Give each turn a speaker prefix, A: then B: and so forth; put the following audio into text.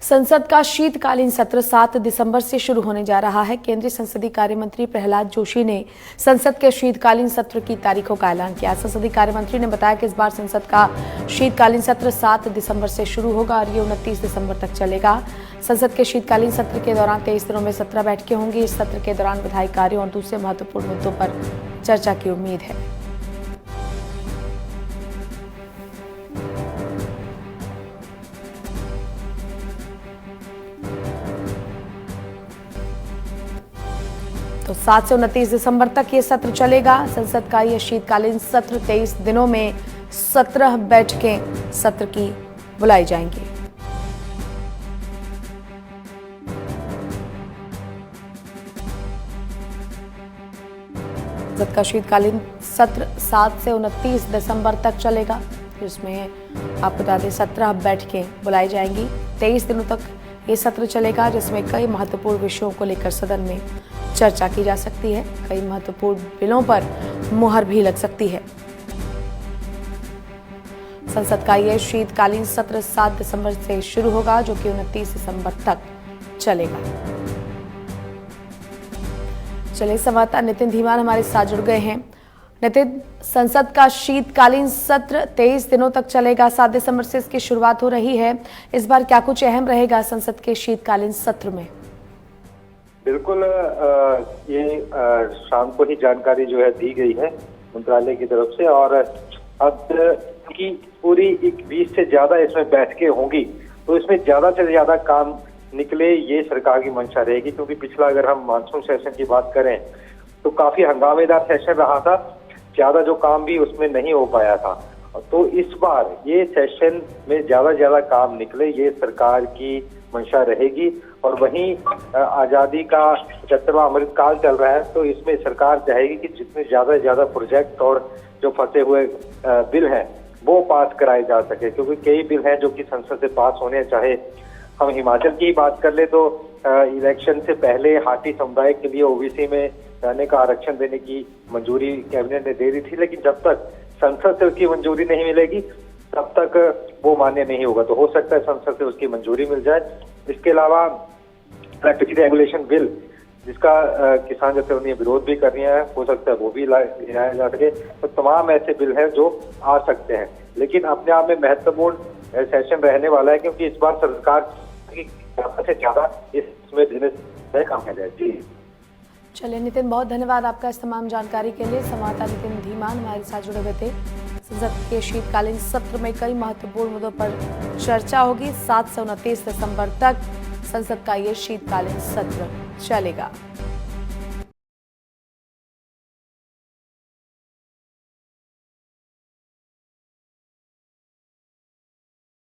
A: संसद का शीतकालीन सत्र 7 दिसंबर से शुरू होने जा रहा है। केंद्रीय संसदीय कार्य मंत्री प्रहलाद जोशी ने संसद के शीतकालीन सत्र की तारीखों का ऐलान किया। संसदीय कार्य मंत्री ने बताया कि इस बार संसद का शीतकालीन सत्र 7 दिसंबर से शुरू होगा और ये 29 दिसंबर तक चलेगा। संसद के शीतकालीन सत्र के दौरान 23 दिनों में 17 बैठकें होंगी। इस सत्र के दौरान विधायी कार्यों और दूसरे महत्वपूर्ण मुद्दों पर चर्चा की उम्मीद है। तो 7 से 29 दिसंबर तक ये सत्र चलेगा। संसद का ये शीतकालीन सत्र 23 दिनों में 17 बैठकें सत्र की बुलाई जाएंगी। संसद का शीतकालीन सत्र 7 से 29 दिसंबर तक चलेगा, जिसमें आपको बता दें 17 बैठकें बुलाई जाएंगी। 23 दिनों तक ये सत्र चलेगा, जिसमें कई महत्वपूर्ण विषयों को लेकर सदन में चर्चा की जा सकती है। कई महत्वपूर्ण बिलों पर मुहर भी लग सकती है। संसद का यह शीतकालीन सत्र 7 दिसंबर से शुरू होगा, जो कि 29 दिसंबर तक चलेगा। चलिए, संवाददाता नितिन धीमान हमारे साथ जुड़ गए हैं। नितिन, संसद का शीतकालीन सत्र 23 दिनों तक चलेगा। 7 दिसंबर से इसकी शुरुआत हो रही है। इस बार क्या कुछ अहम रहेगा संसद के शीतकालीन सत्र में?
B: बिल्कुल, ये शाम को ही जानकारी जो है दी गई है मंत्रालय की तरफ से, और अब की पूरी 20 से ज्यादा इसमें बैठकें होंगी, तो इसमें ज्यादा से ज्यादा काम निकले, ये सरकार की मंशा रहेगी। क्योंकि पिछला अगर हम मानसून सेशन की बात करें तो काफी हंगामेदार सेशन रहा था, ज्यादा जो काम भी उसमें नहीं हो पाया था। तो इस बार ये सेशन में ज्यादा काम निकले, ये सरकार की मंशा रहेगी। और वहीं आजादी का 75वां अमृतकाल चल रहा है, तो इसमें सरकार चाहेगी कि जितने ज्यादा प्रोजेक्ट और जो फंसे हुए बिल हैं वो पास कराए जा सके। क्योंकि कई बिल हैं जो कि संसद से पास होने, चाहे हम हिमाचल की बात कर ले तो इलेक्शन से पहले हाटी समुदाय के लिए ओबीसी में रहने का आरक्षण देने की मंजूरी कैबिनेट ने दे दी थी, लेकिन जब तक संसद से उसकी मंजूरी नहीं मिलेगी तब तक वो मान्य नहीं होगा। तो हो सकता है संसद से उसकी मंजूरी मिल जाए। इसके अलावा इलेक्ट्रिसिटी रेगुलेशन बिल, जिसका किसान जथेबंदियां विरोध भी कर रही हैं, हो सकता है वो भी लाया जा सके। तो तमाम ऐसे बिल हैं जो आ सकते हैं, लेकिन अपने आप में महत्वपूर्ण सेशन रहने वाला है, क्योंकि इस बार सरकार की ज्यादा से ज्यादा इसमें देने से काम किया जाए। जी
A: चलिए नितिन, बहुत धन्यवाद आपका इस तमाम जानकारी के लिए। संवाददाता नितिन धीमान हमारे साथ जुड़े हुए थे। संसद के शीतकालीन सत्र में कई महत्वपूर्ण मुद्दों पर चर्चा होगी। 7 से 29 दिसंबर तक संसद का ये शीतकालीन सत्र चलेगा।